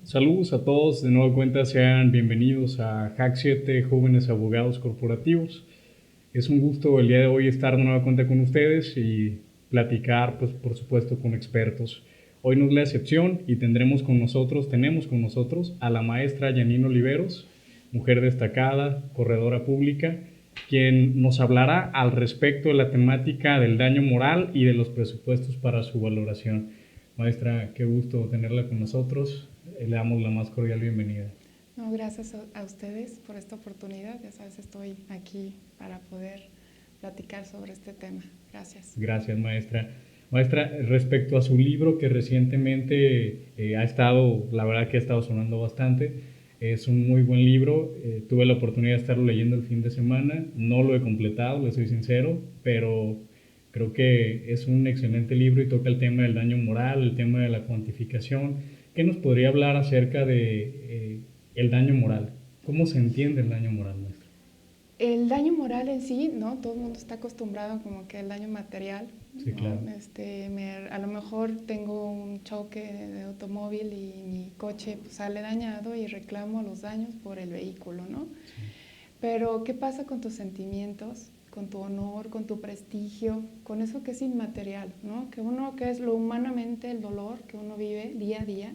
Saludos a todos, de nueva cuenta sean bienvenidos a Hack 7 Jóvenes Abogados Corporativos. Es un gusto el día de hoy estar de nueva cuenta con ustedes y platicar, pues por supuesto, con expertos. Hoy no es la excepción y tenemos con nosotros a la maestra Janine Oliveros, mujer destacada, corredora pública, quien nos hablará al respecto de la temática del daño moral y de los presupuestos para su valoración. Maestra, qué gusto tenerla con nosotros. Le damos la más cordial bienvenida. No, gracias a ustedes por esta oportunidad. Ya sabes, estoy aquí para poder platicar sobre este tema. Gracias. Gracias, maestra. Maestra, respecto a su libro que recientemente la verdad que ha estado sonando bastante, es un muy buen libro. Tuve la oportunidad de estarlo leyendo el fin de semana. No lo he completado, le soy sincero, pero creo que es un excelente libro y toca el tema del daño moral, el tema de la cuantificación. ¿Qué nos podría hablar acerca de el daño moral? ¿Cómo se entiende el daño moral, maestra? El daño moral en sí, ¿no? Todo el mundo está acostumbrado como que el daño material, Sí, ¿no? claro. A lo mejor tengo un choque de automóvil y mi coche pues, sale dañado y reclamo los daños por el vehículo, ¿no? Sí, Pero, ¿qué pasa con tus sentimientos, con tu honor, con tu prestigio, con eso que es inmaterial, ¿no? Que es lo humanamente el dolor que uno vive día a día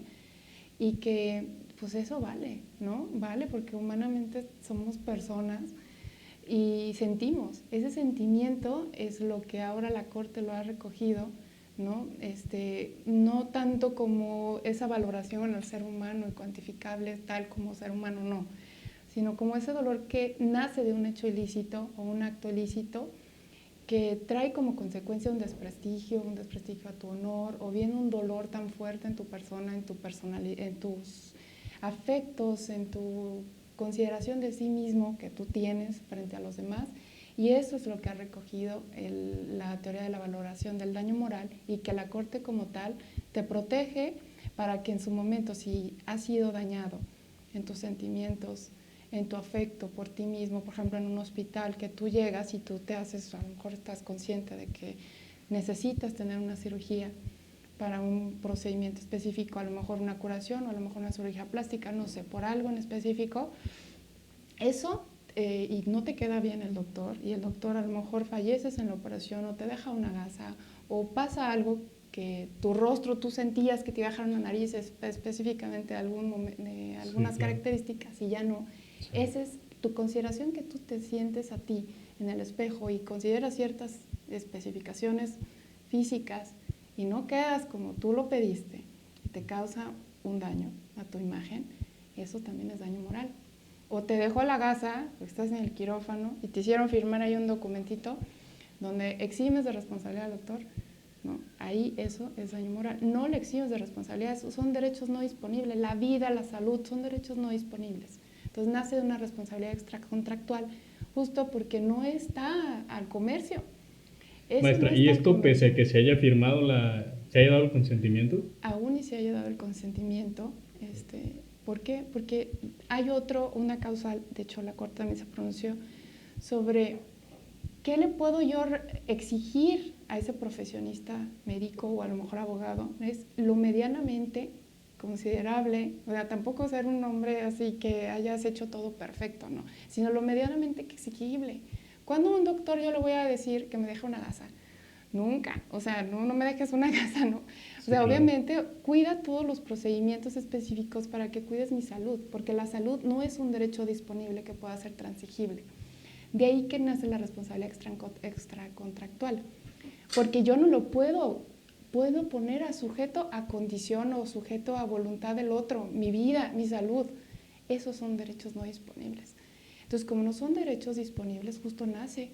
y que, pues eso vale, ¿no? Vale porque humanamente somos personas y sentimos. Ese sentimiento es lo que ahora la Corte lo ha recogido, ¿no? No tanto como esa valoración al ser humano y cuantificable tal como ser humano, no, sino como ese dolor que nace de un hecho ilícito o un acto ilícito que trae como consecuencia un desprestigio a tu honor, o bien un dolor tan fuerte en tu persona, en tus afectos, en tu consideración de sí mismo que tú tienes frente a los demás. Y eso es lo que ha recogido la teoría de la valoración del daño moral, y que la Corte como tal te protege para que en su momento, si has sido dañado en tus sentimientos, en tu afecto por ti mismo, por ejemplo en un hospital que tú llegas y tú te haces, a lo mejor estás consciente de que necesitas tener una cirugía para un procedimiento específico, a lo mejor una curación o a lo mejor una cirugía plástica, no sé, por algo en específico, eso y no te queda bien el doctor, y el doctor a lo mejor falleces en la operación o te deja una gasa o pasa algo que tu rostro tú sentías que te iba a dejar una nariz específicamente sí, algunas claro. características y ya no. Sí. Esa es tu consideración que tú te sientes a ti en el espejo y consideras ciertas especificaciones físicas y no quedas como tú lo pediste y te causa un daño a tu imagen, eso también es daño moral. O te dejó la gasa, porque estás en el quirófano y te hicieron firmar ahí un documentito donde eximes de responsabilidad al doctor, ¿no? Ahí eso es daño moral. No le eximes de responsabilidad, son derechos no disponibles. La vida, la salud son derechos no disponibles. Entonces nace de una responsabilidad extracontractual, justo porque no está al comercio. Eso no Maestra, ¿y está al esto pese comercio. a que se haya dado el consentimiento? Aún y se haya dado el consentimiento, ¿por qué? Porque hay una causal, de hecho la Corte también se pronunció sobre qué le puedo yo exigir a ese profesionista médico o a lo mejor abogado. Es lo medianamente considerable, o sea, tampoco ser un hombre así que hayas hecho todo perfecto, no, sino lo medianamente exigible. ¿Cuándo a un doctor yo le voy a decir que me deje una gasa? Nunca, o sea, no me dejes una gasa, no. O Sí, sea, claro. obviamente cuida todos los procedimientos específicos para que cuides mi salud, porque la salud no es un derecho disponible que pueda ser transigible. De ahí que nace la responsabilidad extracontractual, porque yo no lo puedo poner a sujeto a condición o sujeto a voluntad del otro, mi vida, mi salud. Esos son derechos no disponibles. Entonces, como no son derechos disponibles, justo nace,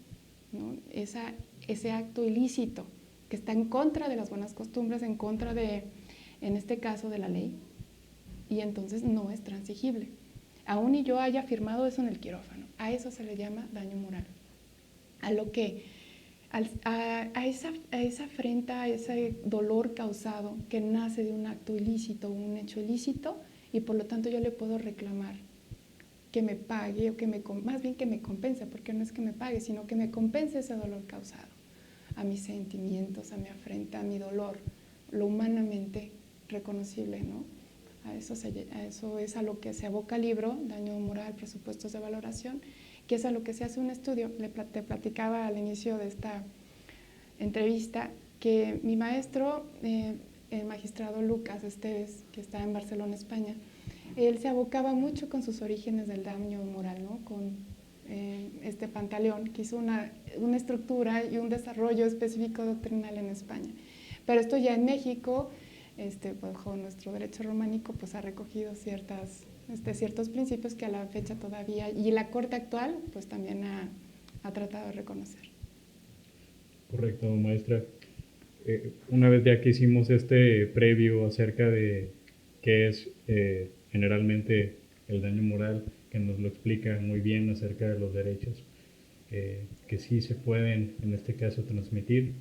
¿no? Ese acto ilícito que está en contra de las buenas costumbres, en contra de, en este caso, de la ley, y entonces no es transigible. Aún y yo haya firmado eso en el quirófano, a eso se le llama daño moral. A lo que, a esa afrenta, a ese dolor causado que nace de un acto ilícito, un hecho ilícito, y por lo tanto yo le puedo reclamar que me pague o más bien que me compense, porque no es que me pague, sino que me compense ese dolor causado a mis sentimientos, a mi afrenta, a mi dolor, lo humanamente reconocible, ¿no? A eso es a lo que se aboca el libro, Daño moral, presupuestos de valoración, que es a lo que se hace un estudio. Te platicaba al inicio de esta entrevista que mi maestro, el magistrado Lucas Esteves, que está en Barcelona, España, él se abocaba mucho con sus orígenes del daño moral, ¿no? Con Pantaleón, que hizo una estructura y un desarrollo específico doctrinal en España. Pero esto ya en México, bajo nuestro derecho románico, pues ha recogido ciertos principios que a la fecha todavía, y la Corte actual, pues también ha tratado de reconocer. Correcto, maestra. Una vez ya que hicimos este previo acerca de qué es generalmente el daño moral, que nos lo explica muy bien acerca de los derechos que sí se pueden, en este caso, transmitir,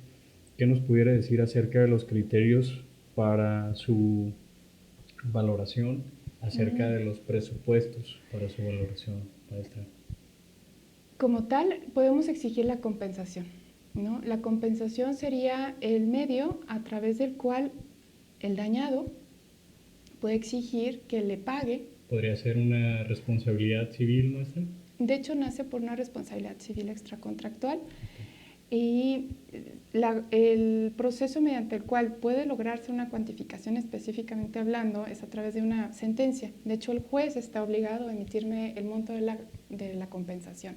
¿qué nos pudiera decir acerca de los criterios para su valoración, acerca de los presupuestos para su valoración, maestra? Como tal, podemos exigir la compensación, ¿no? La compensación sería el medio a través del cual el dañado puede exigir que le pague. ¿Podría ser una responsabilidad civil, maestra? De hecho, nace por una responsabilidad civil extracontractual. Y el proceso mediante el cual puede lograrse una cuantificación específicamente hablando es a través de una sentencia. De hecho, el juez está obligado a emitirme el monto de la compensación.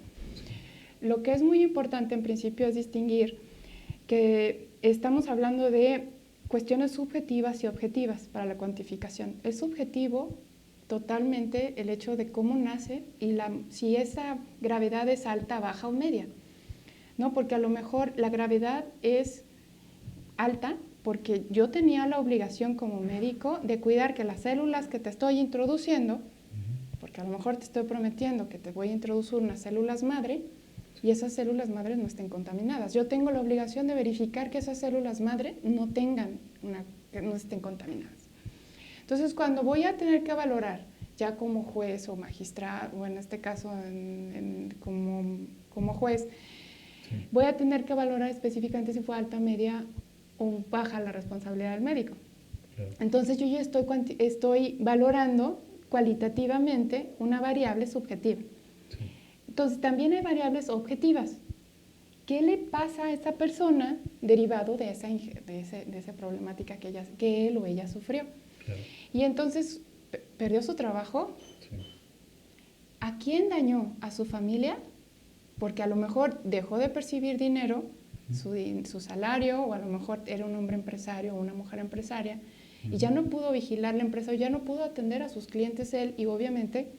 Lo que es muy importante en principio es distinguir que estamos hablando de cuestiones subjetivas y objetivas para la cuantificación. Es subjetivo totalmente el hecho de cómo nace y si esa gravedad es alta, baja o media, ¿no? Porque a lo mejor la gravedad es alta porque yo tenía la obligación como médico de cuidar que las células que te estoy introduciendo, porque a lo mejor te estoy prometiendo que te voy a introducir unas células madre y esas células madres no estén contaminadas. Yo tengo la obligación de verificar que esas células madre que no estén contaminadas. Entonces, cuando voy a tener que valorar, ya como juez o magistrado, o en este caso como juez, voy a tener que valorar específicamente si fue alta, media o baja la responsabilidad del médico. Claro. Entonces yo ya estoy valorando cualitativamente una variable subjetiva. Sí. Entonces también hay variables objetivas. ¿Qué le pasa a esa persona derivado de esa problemática que él o ella sufrió? Claro. Y entonces, ¿perdió su trabajo? Sí. ¿A quién dañó? ¿A su familia? Porque a lo mejor dejó de percibir dinero, su salario, o a lo mejor era un hombre empresario o una mujer empresaria, y ya no pudo vigilar la empresa, o ya no pudo atender a sus clientes él, y obviamente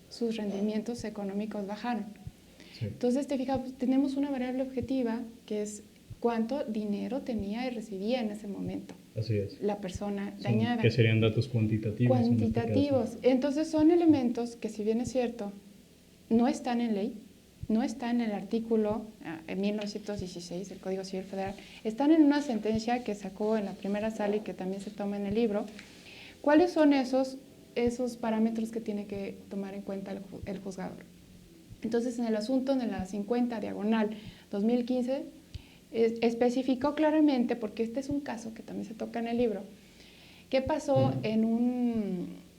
sus rendimientos económicos bajaron. Sí. Entonces, te fijas, tenemos una variable objetiva que es cuánto dinero tenía y recibía en ese momento. Así es. La persona dañada. Que serían datos cuantitativos. Cuantitativos. Entonces, son elementos que, si bien es cierto, no están en ley, no está en el artículo 1916 del Código Civil Federal, están en una sentencia que sacó en la primera sala y que también se toma en el libro. ¿Cuáles son esos parámetros que tiene que tomar en cuenta el juzgador? Entonces, en el asunto de la 50 diagonal 2015, especificó claramente, porque este es un caso que también se toca en el libro, qué pasó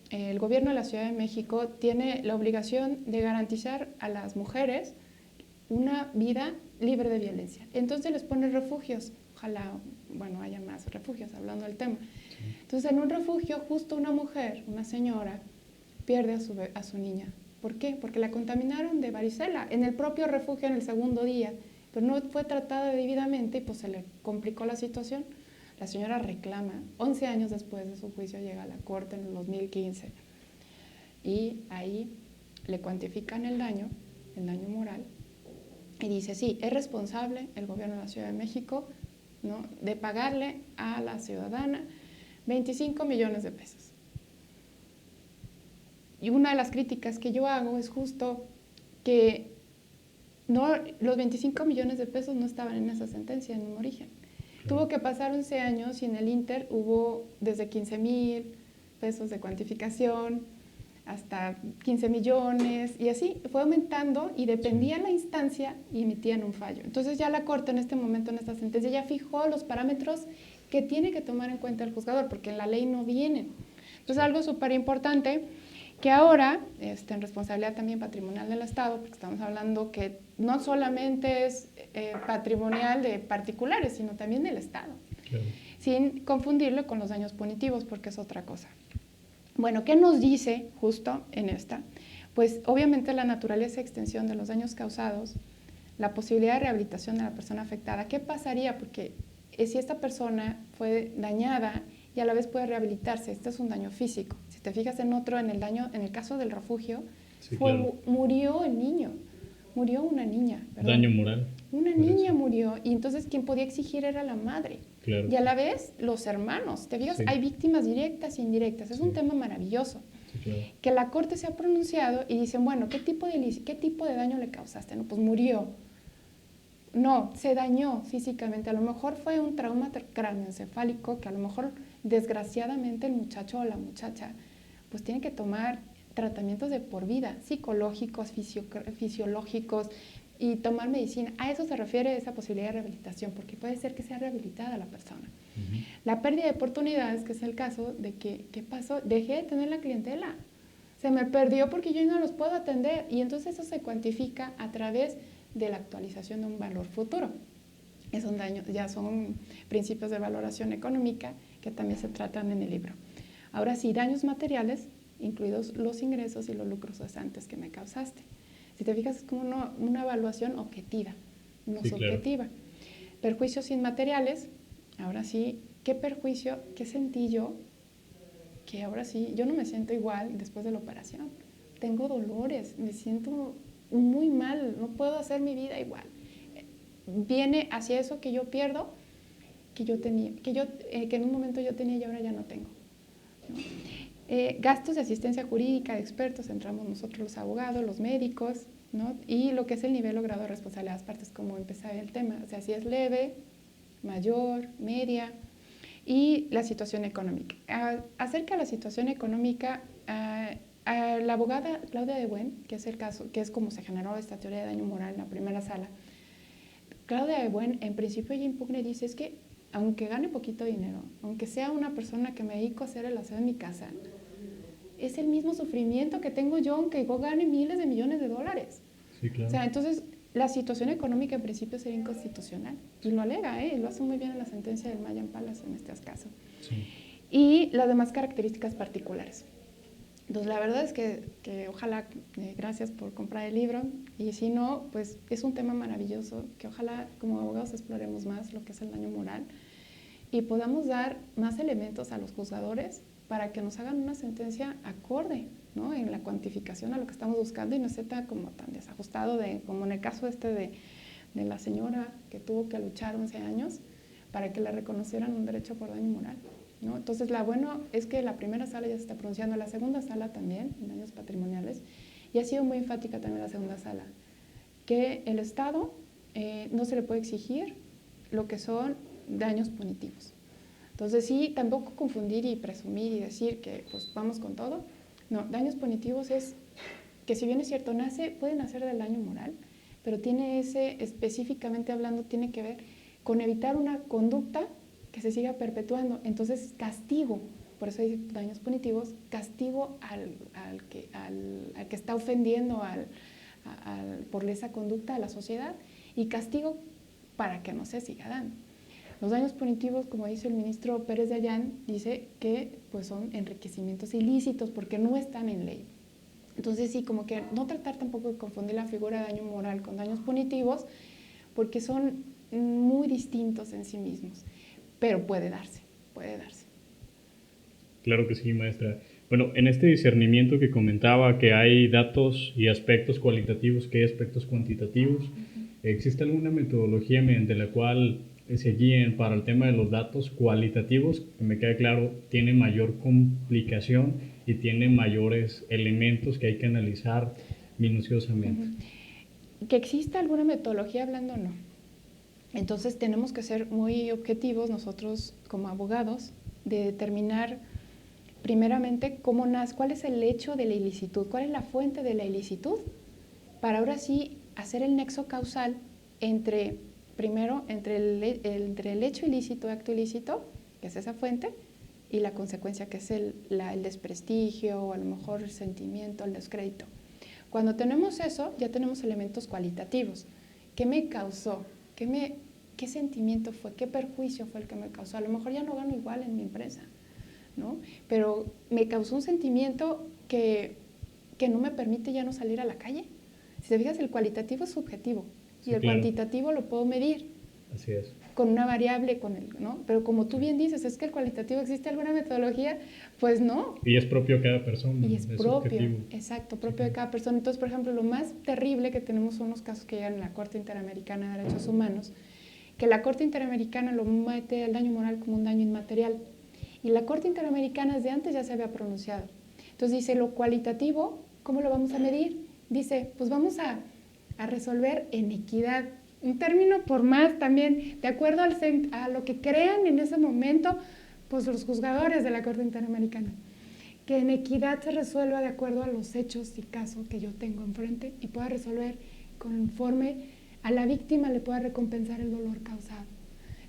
el gobierno de la Ciudad de México tiene la obligación de garantizar a las mujeres una vida libre de violencia. Entonces les pone refugios. Ojalá, haya más refugios, hablando del tema. Sí. Entonces, en un refugio, justo una mujer, una señora, pierde a su niña. ¿Por qué? Porque la contaminaron de varicela en el propio refugio en el segundo día, pero no fue tratada debidamente y pues se le complicó la situación. La señora reclama, 11 años después de su juicio llega a la corte en el 2015 y ahí le cuantifican el daño moral y dice, sí, es responsable el gobierno de la Ciudad de México, ¿no?, de pagarle a la ciudadana 25 millones de pesos. Y una de las críticas que yo hago es justo que los 25 millones de pesos no estaban en esa sentencia en un origen. Tuvo que pasar 11 años y en el Inter hubo desde 15,000 pesos de cuantificación hasta 15 millones y así fue aumentando y dependía la instancia y emitían un fallo. Entonces ya la Corte en este momento, en esta sentencia, ya fijó los parámetros que tiene que tomar en cuenta el juzgador porque en la ley no vienen. Entonces, algo súper importante que ahora, en responsabilidad también patrimonial del Estado, porque estamos hablando que no solamente es patrimonial de particulares, sino también del Estado, claro, sin confundirlo con los daños punitivos, porque es otra cosa. Bueno, ¿qué nos dice justo en esta? Pues obviamente la naturaleza y extensión de los daños causados, la posibilidad de rehabilitación de la persona afectada. ¿Qué pasaría? Porque si esta persona fue dañada y a la vez puede rehabilitarse, este es un daño físico. Si te fijas en otro, en el caso del refugio, sí, claro, murió el niño, murió una niña. Perdón. Daño moral. Una niña murió y entonces quien podía exigir era la madre. Claro. Y a la vez los hermanos. ¿Te fijas? Sí. Hay víctimas directas e indirectas. Es un tema maravilloso. Sí, claro. Que la corte se ha pronunciado y dicen, bueno, ¿qué tipo de daño le causaste? No, pues murió. No, se dañó físicamente. A lo mejor fue un trauma cráneoencefálico que a lo mejor, desgraciadamente, el muchacho o la muchacha pues tiene que tomar tratamientos de por vida, psicológicos, fisiológicos, y tomar medicina. A eso se refiere esa posibilidad de rehabilitación, porque puede ser que sea rehabilitada la persona. Uh-huh. La pérdida de oportunidades, que es el caso de que, ¿qué pasó? Dejé de tener la clientela. Se me perdió porque yo no los puedo atender. Y entonces eso se cuantifica a través de la actualización de un valor futuro. Es un daño, ya son principios de valoración económica que también se tratan en el libro. Ahora sí, daños materiales, incluidos los ingresos y los lucros cesantes que me causaste. Si te fijas, es como una evaluación objetiva, no sí, subjetiva. Claro. Perjuicios inmateriales, ahora sí, ¿qué perjuicio, qué sentí yo? Que ahora sí, yo no me siento igual después de la operación. Tengo dolores, me siento muy mal, no puedo hacer mi vida igual. Viene hacia eso que yo pierdo, que yo tenía, que en un momento yo tenía y ahora ya no tengo, ¿no? Gastos de asistencia jurídica de expertos, entramos nosotros los abogados, los médicos, ¿no? Y lo que es el nivel o grado de responsabilidad de las partes, como empezaba el tema, o sea, si es leve, mayor, media, y la situación económica. Acerca de la situación económica, la abogada Claudia de Buen, que es el caso, que es como se generó esta teoría de daño moral en la primera sala, Claudia de Buen, en principio ella impugna y dice, es que aunque gane poquito dinero, aunque sea una persona que me dedico a hacer el aseo en mi casa, es el mismo sufrimiento que tengo yo aunque yo gane miles de millones de dólares. Sí, claro. O sea, entonces la situación económica en principio sería inconstitucional. Y lo alega, lo hace muy bien en la sentencia del Mayan Palace en este caso. Sí. Y las demás características particulares. Entonces, la verdad es que ojalá, gracias por comprar el libro, y si no, pues es un tema maravilloso, que ojalá como abogados exploremos más lo que es el daño moral y podamos dar más elementos a los juzgadores para que nos hagan una sentencia acorde, ¿no? En la cuantificación a lo que estamos buscando y no sea como tan desajustado como en el caso de la señora que tuvo que luchar 11 años para que le reconocieran un derecho por daño moral, ¿no? Entonces, lo bueno es que la primera sala ya se está pronunciando, la segunda sala también, en daños patrimoniales, y ha sido muy enfática también la segunda sala, que el Estado no se le puede exigir lo que son daños punitivos. Entonces, sí, tampoco confundir y presumir y decir que pues vamos con todo. No, daños punitivos es que, si bien es cierto, puede nacer del daño moral, pero tiene específicamente hablando, tiene que ver con evitar una conducta que se siga perpetuando. Entonces, castigo, por eso hay daños punitivos, castigo al que está ofendiendo por esa conducta a la sociedad, y castigo para que no se siga dando. Los daños punitivos, como dice el ministro Pérez Dayán, dice que pues, son enriquecimientos ilícitos porque no están en ley. Entonces, sí, como que no tratar tampoco de confundir la figura de daño moral con daños punitivos, porque son muy distintos en sí mismos. Pero puede darse, puede darse. Claro que sí, maestra. Bueno, en este discernimiento que comentaba que hay datos y aspectos cualitativos, que hay aspectos cuantitativos, ¿existe alguna metodología mediante la cual se guíen para el tema de los datos cualitativos? Que me queda claro, tiene mayor complicación y tiene mayores elementos que hay que analizar minuciosamente. Que exista alguna metodología hablando, no. Entonces tenemos que ser muy objetivos nosotros como abogados de determinar primeramente cuál es el hecho de la ilicitud, cuál es la fuente de la ilicitud, para ahora sí hacer el nexo causal entre el hecho ilícito, acto ilícito, que es esa fuente, y la consecuencia que es el desprestigio o a lo mejor el sentimiento, el descrédito. Cuando tenemos eso, ya tenemos elementos cualitativos. ¿Qué me causó? ¿Qué sentimiento fue? ¿Qué perjuicio fue el que me causó? A lo mejor ya no gano igual en mi empresa, ¿no? Pero me causó un sentimiento que no me permite ya no salir a la calle. Si te fijas, el cualitativo es subjetivo y el cuantitativo lo puedo medir. Así es. Con una variable, ¿no? Pero como tú bien dices, es que el cualitativo, ¿existe alguna metodología? Pues no. Y es propio de cada persona. Y es propio, subjetivo. exacto, propio de cada persona. Entonces, por ejemplo, lo más terrible que tenemos son los casos que llegan a la Corte Interamericana de Derechos Humanos, que la Corte Interamericana lo mete al daño moral como un daño inmaterial. Y la Corte Interamericana desde antes ya se había pronunciado. Entonces dice, lo cualitativo, ¿cómo lo vamos a medir? Dice, pues vamos a resolver en equidad. Un término por más también, de acuerdo a lo que crean en ese momento, pues los juzgadores de la Corte Interamericana. Que en equidad se resuelva de acuerdo a los hechos y casos que yo tengo enfrente y pueda resolver conforme a la víctima le pueda recompensar el dolor causado.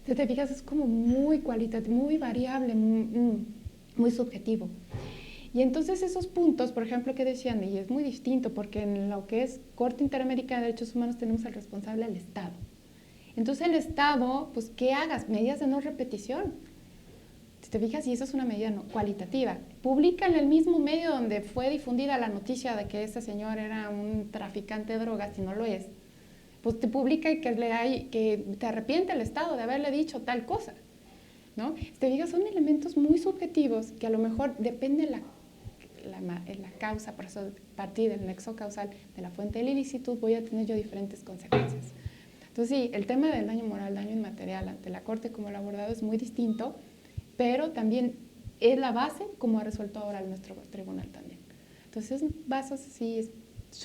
Si te fijas, es como muy cualitativo, muy variable, muy subjetivo. Y entonces esos puntos, por ejemplo, que decían, y es muy distinto porque en lo que es Corte Interamericana de Derechos Humanos tenemos al responsable al Estado. Entonces el Estado, pues, ¿qué hagas? Medidas de no repetición. Si te fijas, y eso es una medida no cualitativa. Publica en el mismo medio donde fue difundida la noticia de que ese señor era un traficante de drogas, si no lo es, pues te publica y que te arrepiente el Estado de haberle dicho tal cosa, ¿no? Si te fijas, son elementos muy subjetivos que a lo mejor depende de la causa, por eso a partir del nexo causal de la fuente de la ilicitud voy a tener yo diferentes consecuencias. Entonces sí, el tema del daño moral, daño inmaterial ante la Corte como lo ha abordado es muy distinto, pero también es la base como ha resuelto ahora nuestro tribunal también. Entonces bases sí,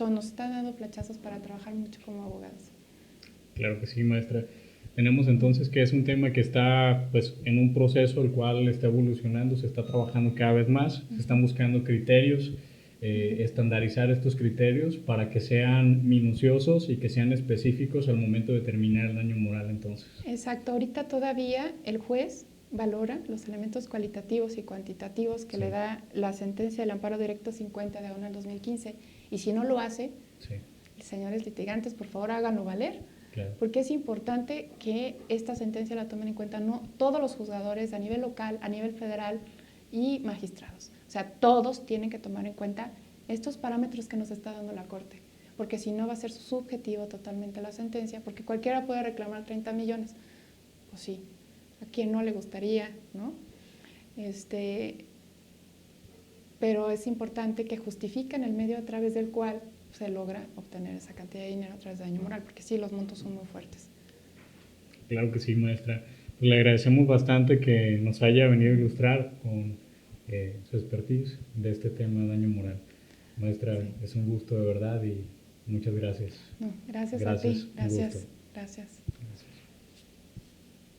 nos están dando flechazos para trabajar mucho como abogados. Claro que sí, maestra. Tenemos entonces que es un tema que está pues en un proceso el cual está evolucionando, se está trabajando cada vez más, se están buscando criterios, estandarizar estos criterios para que sean minuciosos y que sean específicos al momento de determinar el daño moral entonces. Exacto, ahorita todavía el juez valora los elementos cualitativos y cuantitativos que le da la sentencia del amparo directo 50/2015 y si no lo hace, señores litigantes, por favor háganlo valer. Claro. Porque es importante que esta sentencia la tomen en cuenta no todos los juzgadores a nivel local, a nivel federal y magistrados. O sea, todos tienen que tomar en cuenta estos parámetros que nos está dando la Corte, porque si no va a ser subjetivo totalmente la sentencia, porque cualquiera puede reclamar 30 millones. Pues sí, a quien no le gustaría, ¿no? Pero es importante que justifiquen el medio a través del cual se logra obtener esa cantidad de dinero a través de daño moral, porque sí, los montos son muy fuertes. Claro que sí, maestra. Pues le agradecemos bastante que nos haya venido a ilustrar con su expertise de este tema de daño moral. Maestra, sí. Es un gusto de verdad y muchas gracias. No, gracias a ti, gracias.